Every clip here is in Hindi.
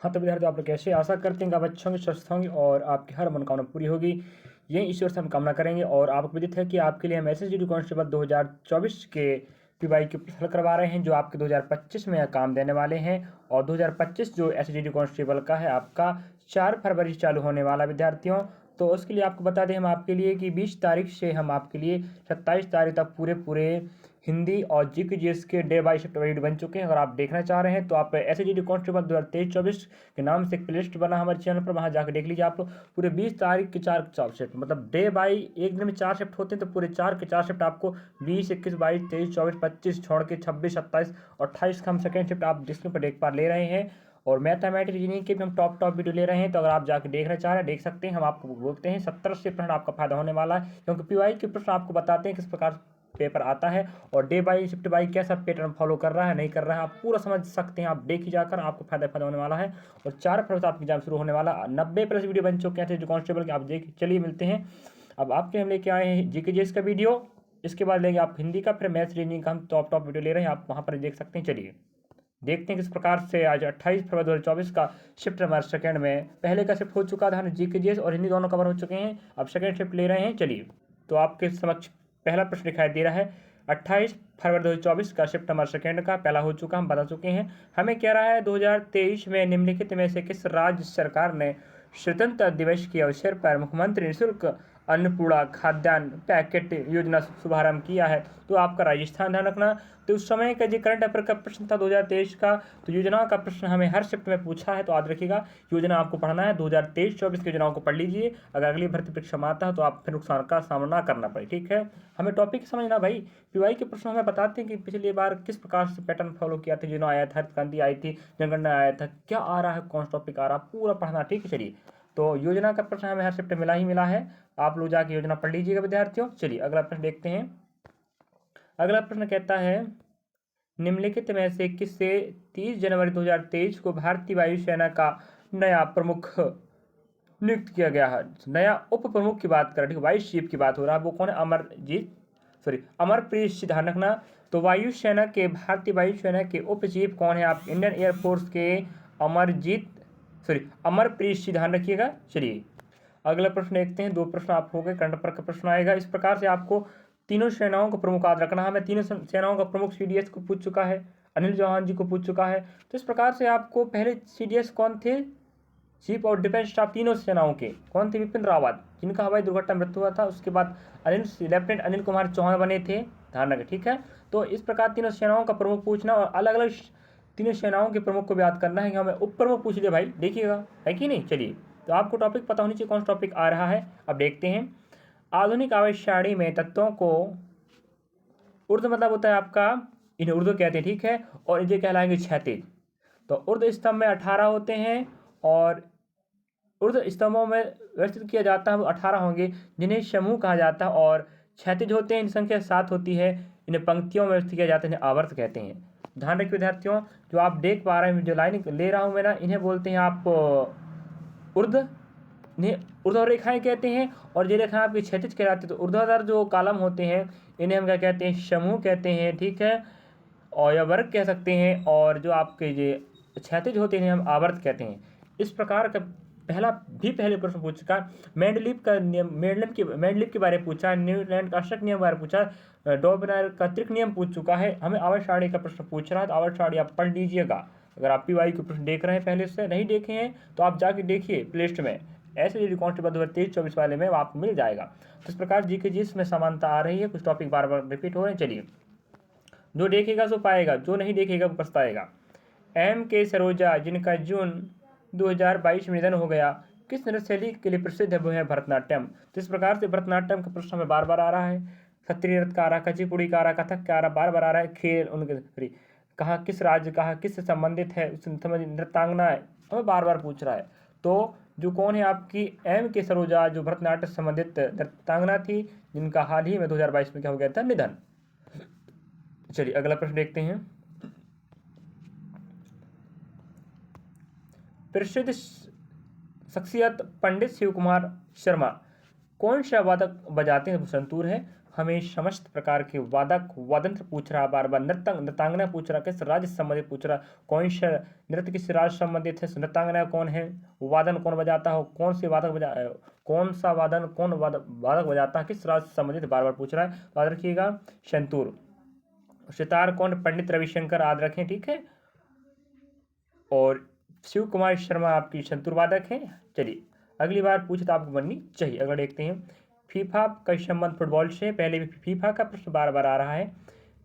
हाँ, तो विद्यार्थी आप लोग कैसे आशा करते हैं कि आप अच्छे होंगे, स्वस्थ होंगे और आपकी हर मनोकामना पूरी होगी। यही ईश्वर से हम कामना करेंगे। और आपको विदित है कि आपके लिए हम एसएसजी कांस्टेबल 2024 के पीवाई के प्रश्न करवा रहे हैं, जो आपके 2025 में काम देने वाले हैं। और 2025 जो एसएसजी कांस्टेबल का है आपका 4 फरवरी से चालू होने वाला विद्यार्थियों। तो उसके लिए आपको बता दें हम आपके लिए कि 20 तारीख से हम आपके लिए 27 तारीख तक पूरे हिंदी और जीके जीएस के डे बाई शिफ्ट वीडियो बन चुके हैं। अगर आप देखना चाह रहे हैं तो आप एसएसजी कांस्टेबल 2023-24 के नाम से एक प्लेलिस्ट बना हमारे चैनल पर, वहाँ जाकर देख लीजिए आप लोग। पूरे 20 तारीख के 4 शिफ्ट, मतलब डे बाई एक दिन में 4 शिफ्ट होते हैं, तो पूरे 4 के 4 शिफ्ट आपको 20, 21, 22, 23, 24, 25 छोड़ के 26, 27 और 28 का हम सेकेंड शिफ्ट आप डिस्क्रिप्शन पर देख पा ले रहे हैं। और मैथमेटिक्स रीजनिंग के भी हम टॉप वीडियो ले रहे हैं, तो अगर आप जाकर देखना चाह रहे हैं देख सकते हैं। हम आपको बोलते हैं 70% आपका फायदा होने वाला है, क्योंकि पीवाई के प्रश्न आपको बताते हैं किस प्रकार पेपर आता है और डे बाई शिफ्ट बाई कैसा पैटर्न फॉलो कर रहा है नहीं कर रहा है, आप पूरा समझ सकते हैं। आप देख ही जाकर आपको फायदा होने वाला है। और 4 फरवरी से आपका एग्जाम शुरू होने वाला। 90+ वीडियो बन चुके हैं जो कांस्टेबल के, आप देख चलिए मिलते हैं। अब आपके हम लेके आए हैं जीके जीएस का वीडियो, इसके बाद लेंगे आप हिंदी का, फिर मैथ्स रीजनिंग का हम टॉप वीडियो ले रहे हैं, आप वहाँ पर देख सकते हैं। चलिए देखते हैं किस प्रकार से आज 28 फरवरी 2024 का शिफ्ट नंबर सेकंड में पहले का शिफ्ट हो चुका था, जीके जीएस और हिंदी दोनों कवर हो चुके हैं। अब सेकंड शिफ्ट ले रहे हैं। चलिए तो आपके समक्ष पहला प्रश्न दिखाई दे रहा है। 28 फरवरी 2024 का शिफ्ट नंबर सेकंड का पहला हो चुका, हम बता चुके हैं। हमें कह रहा है 2023 में निम्नलिखित में से किस राज्य सरकार ने स्वतंत्रता दिवस के अवसर पर मुख्यमंत्री निःशुल्क अन्नपूर्णा खाद्यान्न पैकेट योजना शुभारंभ किया है? तो आपका राजस्थान ध्यान रखना। तो उस समय का जो करंट अफेयर का प्रश्न था 2023 का, तो योजना का प्रश्न हमें हर शिफ्ट में पूछा है, तो याद रखिएगा योजना आपको पढ़ना है। 2023-24 की योजनाओं को पढ़ लीजिए, अगर अगली भर्ती परीक्षा में आता है तो आप फिर नुकसान का सामना करना पड़े। ठीक है, हमें टॉपिक समझना भाई। पीवाई के प्रश्न हमें बताते हैं कि पिछली बार किस प्रकार से पैटर्न फॉलो किया था, जिन्होंने आया था, गांधी आई थी, जनगणना आया था, क्या आ रहा है, कौन सा टॉपिक आ रहा है, पूरा पढ़ना। ठीक है, चलिए तो योजना का प्रश्न हमें हर शिफ्ट मिला ही मिला है, आप लोग जाके योजना पढ़ लीजिएगा विद्यार्थियों। चलिए अगला प्रश्न देखते हैं। अगला प्रश्न कहता है निम्नलिखित में से किससे 30 जनवरी 2023 को भारतीय वायुसेना का नया प्रमुख नियुक्त किया गया है? नया उप प्रमुख की बात कर रहे हैं, वाइस चीफ की बात हो रहा है। वो कौन है? अमरप्रीत सिंह, ध्यान रखना। तो वायुसेना के, भारतीय वायुसेना के उप चीफ कौन है? आप इंडियन एयरफोर्स के अमरप्रीत सिंह, ध्यान रखिएगा। चलिए अगला प्रश्न देखते हैं। 2 प्रश्न आप हो गए, करंट अफेयर का प्रश्न आएगा। इस प्रकार से आपको तीनों सेनाओं को प्रमुख याद रखना है। मैं तीनों सेनाओं का प्रमुख सीडीएस को पूछ चुका है, अनिल चौहान जी को पूछ चुका है। तो इस प्रकार से आपको पहले सीडीएस कौन थे? चीफ ऑफ डिफेंस स्टाफ तीनों सेनाओं के कौन थे? विपिन रावत, जिनका हवाई दुर्घटना मृत्यु हुआ था। उसके बाद लेफ्टिनेंट अनिल कुमार चौहान बने थे, ध्यान रखें। ठीक है, तो इस प्रकार तीनों सेनाओं का प्रमुख पूछना और अलग अलग तीनों सेनाओं के प्रमुख को भी याद करना है कि हमें उप प्रमुख पूछ लिया भाई, देखिएगा है कि नहीं। चलिए तो आपको टॉपिक पता होनी चाहिए कौन सा टॉपिक आ रहा है। अब देखते हैं। आधुनिक आवेश सारणी में तत्वों को ऊर्ध्व मतलब होता है आपका, इन्हें ऊर्ध्व कहते हैं। ठीक है, और इनके कहलाएंगे क्षैतिज। तो ऊर्ध्व स्तंभ में 18 होते हैं और ऊर्ध्व स्तंभों में व्यवस्थित किया जाता है वो 18 होंगे, जिन्हें समूह कहा जाता है। और क्षैतिज होते हैं, इनकी संख्या 7 होती है, इन्हें पंक्तियों में व्यवस्थित किया जाता है, इन्हें आवर्त कहते हैं। ध्यान रखिए विद्यार्थियों, जो आप देख पा रहे हैं, जो लाइन ले रहा हूँ मैं ना, इन्हें बोलते हैं आप ऊर्ध्व, इन्हें ऊर्ध्व रेखाएं कहते हैं। और जो रेखाएं आपकी क्षैतिज कहलाती है, तो ऊर्ध्वाधर जो कॉलम होते हैं इन्हें हम क्या कहते हैं? समूह कहते हैं। ठीक है, और या वर्ग कह सकते हैं। और जो आपके ये क्षैतिज होते हैं हम आवर्त कहते हैं। इस प्रकार का पहले प्रश्न पूछ चुका। मेंडलीव का नियम, मेंडलीव के बारे में पूछा, न्यूलैंड का अशक नियम बारे में पूछा, डॉबनर का त्रिक नियम पूछ चुका है। हमें आवर्त सारणी का प्रश्न पूछ रहा है, तो आवर्त सारणी आप पढ़ लीजिएगा। अगर आप पीवाई के प्रश्न देख रहे हैं, पहले से नहीं देखे हैं तो आप जाके देखिए प्ले लिस्ट में, ऐसे जो कांस्टेबल 2023-24 वाले में आपको मिल जाएगा। तो इस प्रकार जीके जीएस में समानता आ रही है, कुछ टॉपिक बार बार रिपीट हो रहे हैं। चलिए जो देखेगा सो पाएगा, जो नहीं देखेगा वो पछताएगा। M.K. सरोजा, जिनका जून 2022 में निधन हो गया, किस नृत्य शैली के लिए प्रसिद्ध है? वो है भरतनाट्यम। तो इस प्रकार से भरतनाट्यम का प्रश्न हमें बार बार आ रहा है। क्षत्रिय नृत्य का आ रहा, कुचिपुड़ी का आ रहा, कथक का आ रहा, बार बार आ रहा है। खेल उनके कहा किस राज्य का, किससे संबंधित है, नृत्यांगना है, हमें बार बार पूछ रहा है। तो जो कौन है आपकी M.K. सरोजा, जो भरतनाट्यम से संबंधित नृत्यांगना थी, जिनका हाल ही में 2022 में क्या हो गया था? निधन। चलिए अगला प्रश्न देखते हैं। प्रसिद्ध शख्सियत पंडित शिव कुमार शर्मा कौन सा वादक बजाते हैं? संतूर है। हमें समस्त प्रकार के वादक वादंत्र पूछ रहा, बार बार नृत्यांगना पूछ रहा, किस राज्य से संबंधित पूछ रहा, कौन सा नृत्य किस राज्य से संबंधित है, नृत्यांगना कौन है, वादन कौन बजाता हो, कौन से वादक बजा कौन सा वादन कौन वादक बजाता है, किस राज्य से संबंधित बार बार पूछ रहा है। तो याद रखिएगा संतूर। सितार कौन, पंडित रविशंकर, याद रखें, ठीक है। और शिव कुमार शर्मा आपकी संतूर वादक हैं। चलिए अगली बार पूछे तो आपको बननी चाहिए। अगर देखते हैं फीफा का संबंध फुटबॉल से, पहले भी फीफा का प्रश्न बार बार आ रहा है।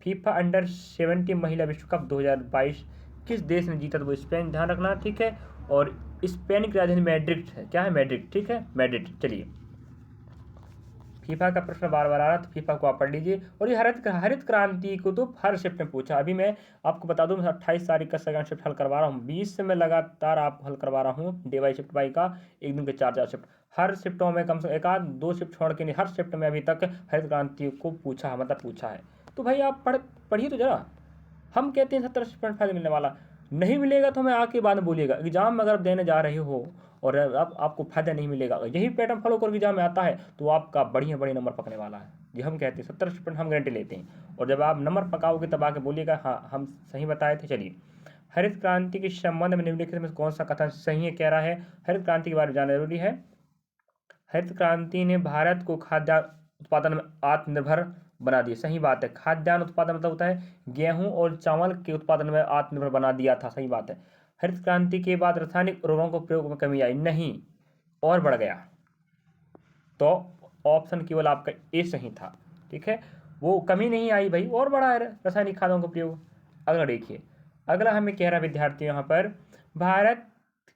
फीफा अंडर 17 महिला विश्व कप 2022 किस देश ने जीता? तो वो स्पेन, ध्यान रखना, ठीक है। और स्पेन की राजधानी मैड्रिड है, क्या है? मैड्रिड, ठीक है, मैड्रिड। चलिए फीफा का प्रश्न बार बार आ रहा है तो फीफा को आप पढ़ लीजिए। और ये हरित क्रांति को तो हर शिफ्ट में पूछा। अभी मैं आपको बता दूं 28 तारीख का सेकंड शिफ्ट हल करवा रहा हूँ, 20 से मैं लगातार आप हल करवा रहा हूँ डे बाई शिफ्ट बाई का, एक दिन के 4 शिफ्ट। हर शिफ्टों में कम से कम 1-2 शिफ्ट छोड़ के नहीं, हर शिफ्ट में अभी तक हरित क्रांति को पूछा है, मतलब पूछा है। तो भाई आप पढ़िए तो जरा। हम कहते हैं 70% फायदा मिलने वाला, नहीं मिलेगा तो हमें आके बाद में बोलिएगा। एग्जाम में अगर आप देने जा रहे हो और अब आपको फायदा नहीं मिलेगा, यही पैटर्न फॉलो करके एग्जाम में आता है तो आपका बढ़िया बढ़िया नंबर पकने वाला है। ये हम कहते हैं 70% हम गारंटी लेते हैं। और जब आप नंबर पकाओगे तब आके बोलिएगा हाँ हम सही बताए थे। चलिए हरित क्रांति के संबंध में निम्नलिखित में कौन सा कथन सही है, कह रहा है हरित क्रांति के बारे में जानना जरूरी है। हरित क्रांति ने भारत को खाद्यान्न उत्पादन में आत्मनिर्भर बना दिया, सही बात है। खाद्यान्न उत्पादन मतलब होता है गेहूं और चावल के उत्पादन में आत्मनिर्भर बना दिया था, सही बात है। हरित क्रांति के बाद रासायनिक उर्वरकों के प्रयोग में कमी आई, नहीं और बढ़ गया। तो ऑप्शन केवल आपका ए सही था, ठीक है। वो कमी नहीं आई भाई, और बढ़ा है रासायनिक खादों का प्रयोग। अगला देखिए, अगला हमें कह रहा विद्यार्थी यहाँ पर, भारत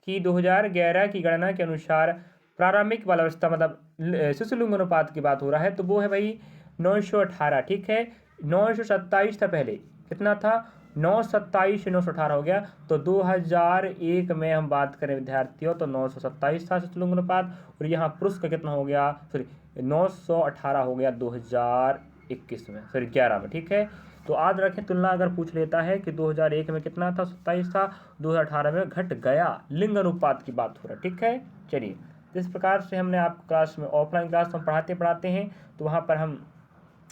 की 2011 की गणना के अनुसार प्रारंभिक बाल अवस्था मतलब शिशु लिंग अनुपात की बात हो रहा है, तो वो है भाई 918, ठीक है। 927 था पहले, कितना था? 927 से 918 हो गया। तो 2001 में हम बात करें विद्यार्थियों तो 927 था शिशु लिंग अनुपात, और यहाँ पुरुष का कितना हो गया? सॉरी 918 हो गया 2021 में, सॉरी 11 में, ठीक है। तो आज रखें, तुलना अगर पूछ लेता है कि 2001 में कितना था? 27 था, 2018 में घट गया, लिंग अनुपात की बात हो रहा है, ठीक है। चलिए इस प्रकार से हमने आपको क्लास में, ऑफलाइन क्लास हम पढ़ाते हैं तो वहाँ पर हम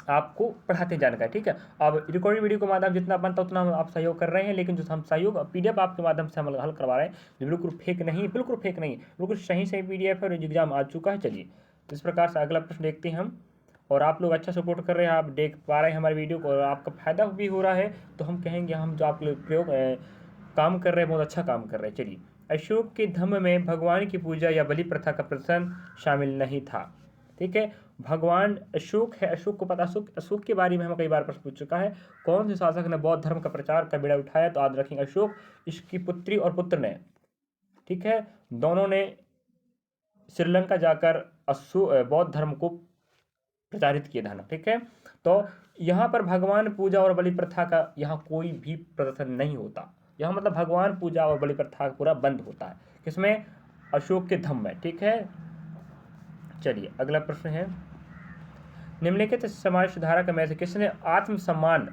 आपको पढ़ाते जानकारी, ठीक है। अब रिकॉर्डिंग वीडियो के माध्यम जितना बनता उतना हम आप सहयोग कर रहे हैं, लेकिन जो हम सहयोग PDF आपके माध्यम से हम हल करवा रहे हैं जो बिल्कुल फेक नहीं, बिल्कुल फेक नहीं, बिल्कुल सही PDF है और एग्जाम आ चुका है। चलिए इस प्रकार से अगला प्रश्न देखते हैं हम। और आप लोग अच्छा सपोर्ट कर रहे हैं, आप देख पा रहे हैं हमारे वीडियो को और आपका फायदा भी हो रहा है, तो हम कहेंगे हम जो आप लोग प्रयोग काम कर रहे हैं बहुत अच्छा काम कर रहे हैं। चलिए अशोक के धम्म में भगवान की पूजा या बलि प्रथा का प्रदर्शन शामिल नहीं था, ठीक है। भगवान अशोक है, अशोक को पता, अशोक के बारे में हम कई बार प्रश्न पूछ चुका है। कौन से शासक ने बौद्ध धर्म का प्रचार का बीड़ा उठाया? तो याद रखेंगे अशोक, इसकी पुत्री और पुत्र ने, ठीक है, दोनों ने श्रीलंका जाकर बौद्ध धर्म को प्रचारित किए धर्म, ठीक है। तो यहाँ पर भगवान पूजा और बलि प्रथा का यहाँ कोई भी प्रदर्शन नहीं होता, यहाँ मतलब भगवान पूजा और बलि प्रथा पूरा बंद होता है, किसमें? अशोक के धम्म में, ठीक है। चलिए अगला प्रश्न है, निम्नलिखित समाज सुधारक में से किसने आत्मसम्मान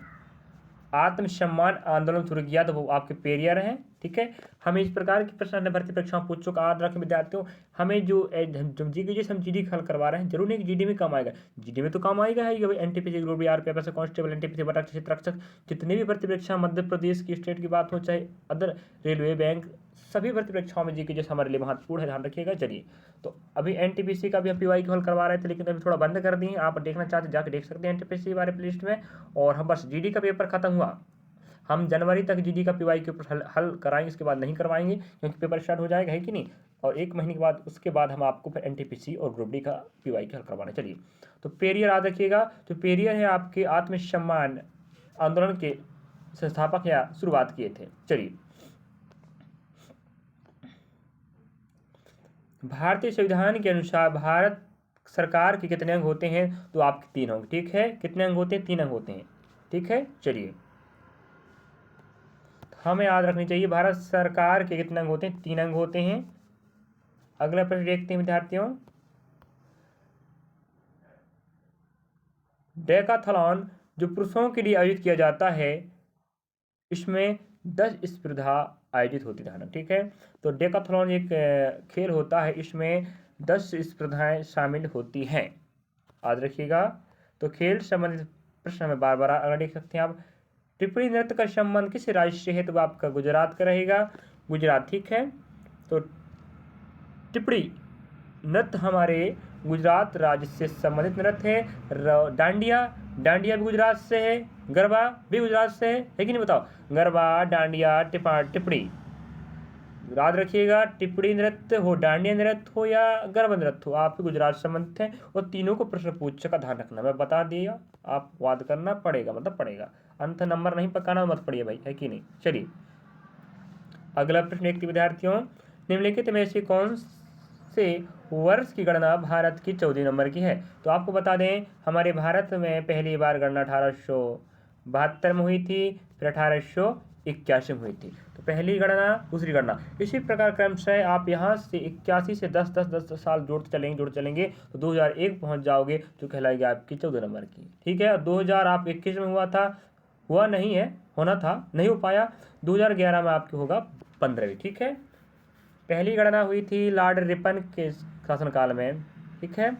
आंदोलन शुरू किया? तो वो आपके पेरियर हैं, ठीक है। हमें इस प्रकार की प्रश्न भर्ती परीक्षाओं पूछ चुका। याद रखें विद्यार्थियों, हमें जो GD हम GD हल करवा रहे हैं, जरूर नहीं कि GD में काम आएगा, GD में तो काम आएगा है। NTPC group D, RPF constable, NTPC बटाक क्षेत्र रक्षक, जितनी भी भर्ती परीक्षा मध्य प्रदेश की स्टेट की बात हो, चाहे अदर रेलवे, बैंक, सभी भर्ती परीक्षाओं में GK हमारे लिए महत्वपूर्ण है, ध्यान रखिएगा। चलिए तो अभी NTPC का भी हम PY हल करवा रहे थे, लेकिन अभी थोड़ा बंद कर दिए। आप देखना चाहते जाके देख सकते हैं NTPC के बारे में लिस्ट में। और हम बस GD का पेपर खत्म हुआ, हम जनवरी तक GD का PY के ऊपर हल कराएंगे, इसके बाद नहीं करवाएंगे क्योंकि पेपर स्टार्ट हो जाएगा, है कि नहीं। और 1 महीने के बाद उसके बाद हम आपको फिर NTPC और ग्रुप डी का PY हल करवाना। चलिए तो पेरियर याद रखिएगा, तो पेरियर है आपके आत्मसम्मान आंदोलन के संस्थापक या शुरुआत किए थे। चलिए भारतीय संविधान के अनुसार भारत सरकार के कितने अंग होते हैं? तो आपके 3 अंग, ठीक है। कितने अंग होते हैं? 3 अंग होते हैं, ठीक है। चलिए हमें याद रखनी चाहिए भारत सरकार के कितने अंग होते हैं? 3 अंग होते हैं। अगला प्रश्न देखते हैं विद्यार्थियों, डेकाथलॉन जो पुरुषों के लिए आयोजित किया जाता है, इसमें 10 स्पर्धा आयोजित होती है, ठीक है। तो डेकाथलॉन एक खेल होता है, इसमें 10 स्पर्धाएं शामिल होती हैं, याद रखिएगा तो खेल संबंधित प्रश्न हमें बार बार अगर देख सकते हैं आप। टिप्पणी नृत्य का संबंध किस राज्य से है, तो आपका गुजरात का रहेगा, गुजरात, ठीक है। तो टिप्पणी नृत्य हमारे गुजरात राज्य से संबंधित नृत्य है। डांडिया, डांडिया भी गुजरात से है, गरबा भी गुजरात से है कि नहीं बताओ। गरबा, डांडिया, टिप्पणी, याद रखिएगा, टिप्पणी नृत्य हो, डांडिया नृत्य हो या गरबा नृत्य हो, आपके गुजरात से संबंधित है और तीनों को प्रश्न पूछ का ध्यान रखना, मैं बता दिया, आप याद करना पड़ेगा, मतलब पड़ेगा, अंत नंबर नहीं पकाना मत पड़िए भाई, है कि नहीं। चलिए अगला प्रश्न एक विद्यार्थियों, निम्नलिखित में से कौन से वर्ष की गणना भारत की 14 नंबर की है। तो आपको बता दें हमारे भारत में पहली बार गणना 1872 में हुई थी, फिर 1881 में हुई थी। तो पहली गणना, दूसरी गणना, इसी प्रकार क्रमशः आप यहाँ से 81 से 10 साल जोड़ते चलेंगे तो 2001 पहुँच जाओगे, जो कहलाएगी आपकी 14 नंबर की, ठीक है। 2000 आप 21 में हुआ था, हुआ नहीं है, होना था, नहीं हो पाया। 2011 में आपकी होगा 15वीं, ठीक है। पहली गणना हुई थी लॉर्ड रिपन के शासनकाल में, ठीक है,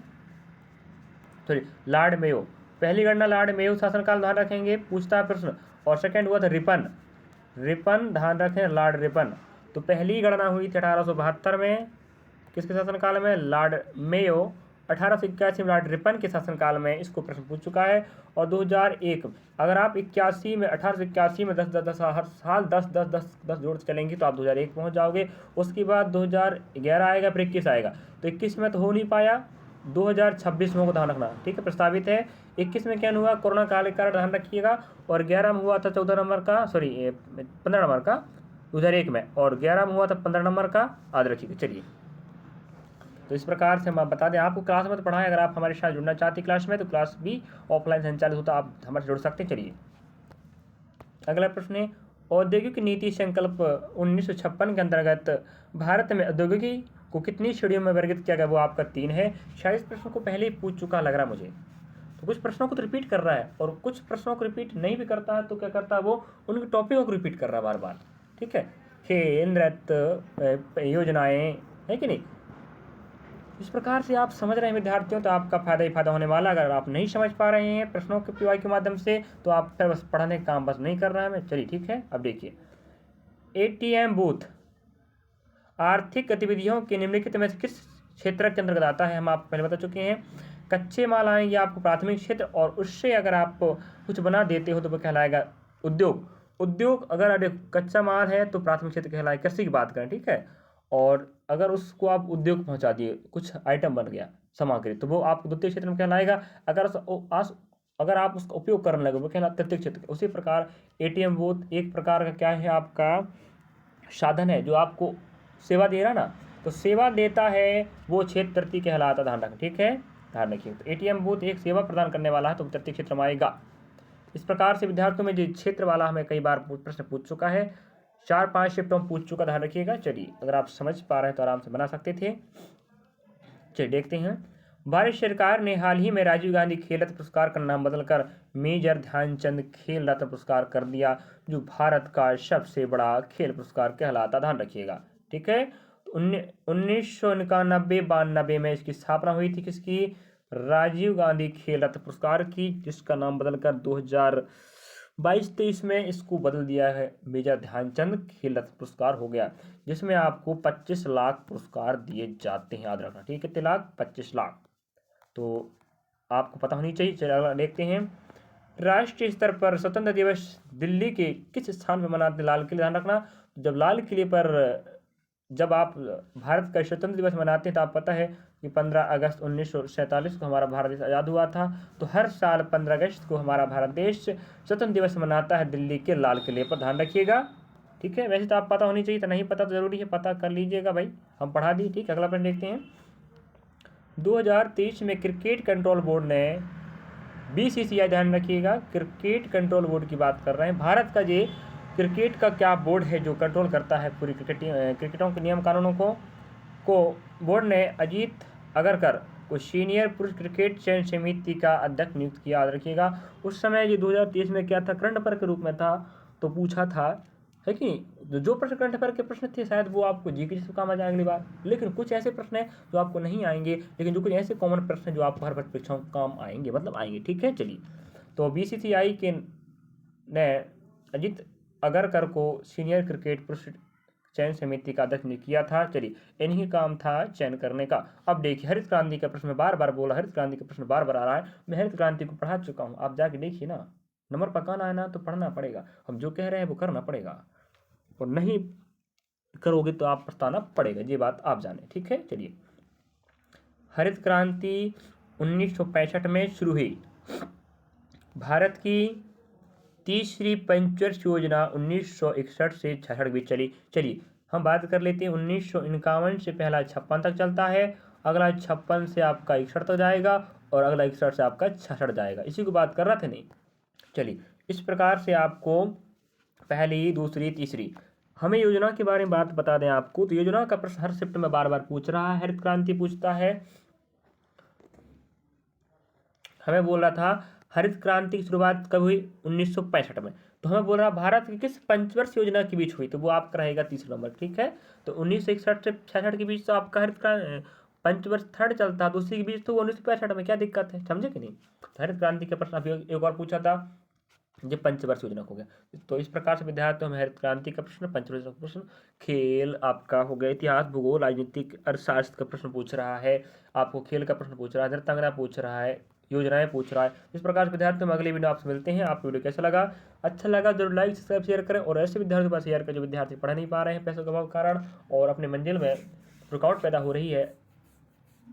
सॉरी लॉर्ड मेयो, पहली गणना लॉर्ड मेयो शासनकाल, ध्यान रखेंगे, पूछता है प्रश्न। और सेकंड हुआ था रिपन, ध्यान रखें, लॉर्ड रिपन। तो पहली गणना हुई थी 1872 में, किसके शासनकाल में, लॉर्ड मेयो। 1881 में लॉर्ड रिपन के शासनकाल में इसको प्रश्न पूछ चुका है। और 2001, अगर आप 81 में 1881 में 10 हर साल 10 जोड़ते चलेंगे तो आप 2001 पहुंच जाओगे। उसके बाद 2011 आएगा, फिर 21 आएगा, तो 21 में तो हो नहीं पाया, 2026 में को ध्यान रखना, ठीक है, प्रस्तावित है। 21 में क्या हुआ, कोरोना काल के कारण, ध्यान रखिएगा। और 11 में हुआ था 14 नंबर का, सॉरी 15 नंबर का 2001 में, और 11 में हुआ था 15 नंबर का, याद रखिएगा। चलिए तो इस प्रकार से हम आप बता दें, आपको क्लास में तो पढ़ाएं, अगर आप हमारे साथ जुड़ना चाहते हैं क्लास में, तो क्लास भी ऑफलाइन संचालित होता, आप हमारे जुड़ सकते हैं। चलिए अगला प्रश्न है, औद्योगिक नीति संकल्प 1956 के अंतर्गत भारत में औद्योगिकी को कितनी श्रेणियों में वर्गीकृत किया गया, वो आपका 3 है। शायद इस प्रश्न को पहले ही पूछ चुका लग रहा मुझे, तो कुछ प्रश्नों को तो रिपीट कर रहा है और कुछ प्रश्नों को रिपीट नहीं भी करता है, तो क्या करता है वो उनके टॉपिकों को रिपीट कर रहा है बार बार, ठीक है। खेल, नृत्य, योजनाएं, है कि नहीं। इस प्रकार से आप समझ रहे हैं विद्यार्थियों, तो आपका फायदा ही फायदा होने वाला। अगर आप नहीं समझ पा रहे हैं प्रश्नों के पीवाई के माध्यम से, तो आप फिर बस पढ़ने का काम बस नहीं कर रहा है मैं। चलिए ठीक है, अब देखिए, एटीएम बूथ आर्थिक गतिविधियों के निम्नलिखित में से किस क्षेत्र के अंतर्गत आता है, हम आप पहले बता चुके हैं। कच्चे माल आएंगे आपको प्राथमिक क्षेत्र, और उससे अगर आप कुछ बना देते हो तो वो कहलाएगा उद्योग। अगर कच्चा माल है तो प्राथमिक क्षेत्र कहलाएगा, कृषि की बात करें, ठीक है। और अगर उसको आप उद्योग पहुंचा दिए, कुछ आइटम बन गया सामग्री, तो वो आप द्वितीय क्षेत्र में कहलाएगा। अगर आप उसका उपयोग करने लगे वो कहलाएगा तृतीय क्षेत्र। उसी प्रकार एटीएम बूथ एक प्रकार का क्या है, आपका साधन है जो आपको सेवा दे रहा ना, तो सेवा देता है वो क्षेत्र तृतीय कहलाता, ध्यान रखें, ठीक है, ध्यान रखिए। तो एटीएम बूथ एक सेवा प्रदान करने वाला है तो तृतीय क्षेत्र में आएगा। इस प्रकार से विद्यार्थियों में जो क्षेत्र वाला हमें कई बार प्रश्न पूछ चुका है, 4-5 शिफ्टों में पूछ चुका, ध्यान रखिएगा। चलिए अगर आप समझ पा रहे हैं तो आराम से बना सकते थे। चलिए देखते हैं, भारत सरकार ने हाल ही में राजीव गांधी खेल रत्न पुरस्कार का नाम बदलकर मेजर ध्यानचंद खेल रत्न पुरस्कार कर दिया, जो भारत का सबसे बड़ा खेल पुरस्कार कहलाता, ध्यान रखिएगा, ठीक है। 1991-92 में इसकी स्थापना हुई थी, किसकी, राजीव गांधी खेल रत्न पुरस्कार की, जिसका नाम बदलकर 2022-23 में इसको बदल दिया है, मेजर ध्यानचंद खेल रत्न पुरस्कार हो गया, जिसमें आपको 25 लाख पुरस्कार दिए जाते हैं, याद रखना, ठीक है, कितने लाख, 25 लाख, तो आपको पता होनी चाहिए। चलिए देखते हैं, राष्ट्रीय स्तर पर स्वतंत्र दिवस दिल्ली के किस स्थान पर मनाते हैं, लाल किले, ध्यान रखना। जब लाल किले पर जब आप भारत का स्वतंत्र दिवस मनाते हैं तो आप पता है कि 15 अगस्त 1947 को हमारा भारत देश आज़ाद हुआ था, तो हर साल 15 अगस्त को हमारा भारत देश स्वतंत्र दिवस मनाता है दिल्ली के लाल किले पर, ध्यान रखिएगा, ठीक है। वैसे तो आप पता होनी चाहिए, तो नहीं पता तो जरूरी है, पता कर लीजिएगा भाई, हम पढ़ा दिए, ठीक है। अगला प्रश्न देखते हैं, 2023 में क्रिकेट कंट्रोल बोर्ड ने BCCI, ध्यान रखिएगा, क्रिकेट कंट्रोल बोर्ड की बात कर रहे हैं, भारत का ये क्रिकेट का क्या बोर्ड है जो कंट्रोल करता है पूरी क्रिकेटों के नियम कानूनों को बोर्ड ने अजीत अगरकर को सीनियर पुरुष क्रिकेट चयन समिति का अध्यक्ष नियुक्त किया, याद रखिएगा। उस समय ये 2023 में क्या था, करंट अफेयर के रूप में था, तो पूछा था है कि नहीं। जो प्रश्न करंट अफेयर के प्रश्न थे शायद वो आपको जीके से काम आ जाए अगली बार, लेकिन कुछ ऐसे प्रश्न हैं जो आपको नहीं आएंगे, लेकिन जो कुछ ऐसे कॉमन प्रश्न हैं जो आपको हर परीक्षाओं में काम आएंगे, मतलब आएंगे। ठीक है, चलिए। तो बीसीसीआई के ने अजित अगरकर को सीनियर क्रिकेट पुरुष चयन समिति का अध्यक्ष ने किया था। चलिए, इन्हीं काम था चयन करने का। अब देखिए, हरित क्रांति का प्रश्न मैं बार बार बोला, हरित क्रांति का प्रश्न बार बार आ रहा है। मैं हरित क्रांति को पढ़ा चुका हूँ, आप जाके देखिए ना। नंबर पकाना है ना तो पढ़ना पड़ेगा, हम जो कह रहे हैं वो करना पड़ेगा, और नहीं करोगे तो आप पछताना पड़ेगा, ये बात आप जाने। ठीक है, चलिए। हरित क्रांति 1965 में शुरू हुई। भारत की तीसरी पंचवर्ष योजना 1961 से 66 के बीच चली। चलिए, हम बात कर लेते हैं 1951 से पहला 56 तक चलता है, अगला 56 से आपका 61 तक जाएगा, और अगला 61 से आपका 66 जाएगा। इसी को बात कर रहा था नहीं। चलिए, इस प्रकार से आपको पहली, दूसरी, तीसरी, हमें योजना के बारे में बात बता दें आपको, तो योजना का प्रश्न हर शिफ्ट में बार बार पूछ रहा है। हरित क्रांति पूछता है, हमें बोल रहा था हरित क्रांति की शुरुआत कब हुई, 1965 में। तो हमें बोल रहा भारत की किस पंचवर्ष योजना के बीच हुई, तो वो आपका रहेगा तीसरा नंबर। ठीक है, तो 1961 से 66 के बीच तो आपका हरित क्रांति पंचवर्ष थर्ड चलता, तो उसी के बीच तो 1965 में, क्या दिक्कत है, समझे कि नहीं। तो हरित क्रांति का प्रश्न अभी एक और पूछा था, ये पंचवर्ष योजना हो गया। तो इस प्रकार से विद्यार्थियों में हरित क्रांति का प्रश्न, पंचवर्ष का प्रश्न, खेल आपका हो गया, इतिहास, भूगोल, राजनीतिक, अर्थशास्त्र का प्रश्न पूछ रहा है, आपको खेल का प्रश्न पूछ रहा है, नृत्यांगना पूछ रहा है, योजनाएं पूछ रहा है। इस प्रकार से विद्यार्थियों में अगले वीडियो आपसे मिलते हैं। आपको वीडियो कैसा लगा, अच्छा लगा जरूर लाइक सब्सक्राइब शेयर करें, और ऐसे विद्यार्थियों के पास शेयर करें जो विद्यार्थी पढ़ नहीं पा रहे हैं पैसों के अभाव के कारण, और अपने मंजिल में रुकावट पैदा हो रही है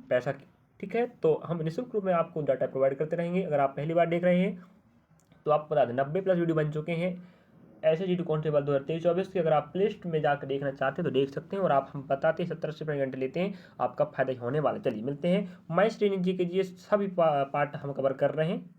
पैसा की। ठीक है, तो हम निःशुल्क रूप में आपको डाटा प्रोवाइड करते रहेंगे। अगर आप पहली बार देख रहे हैं तो आपको बता दें 90+ वीडियो बन चुके हैं SSGD कांस्टेबल 2023-24 की। अगर आप प्ले लिस्ट में जाकर देखना चाहते हैं तो देख सकते हैं, और आप हम बताते हैं 70 से 50 घंटे लेते हैं, आपका फायदा होने वाला। चलिए, मिलते हैं। माई श्रेणी जी के सभी पार्ट हम कवर कर रहे हैं।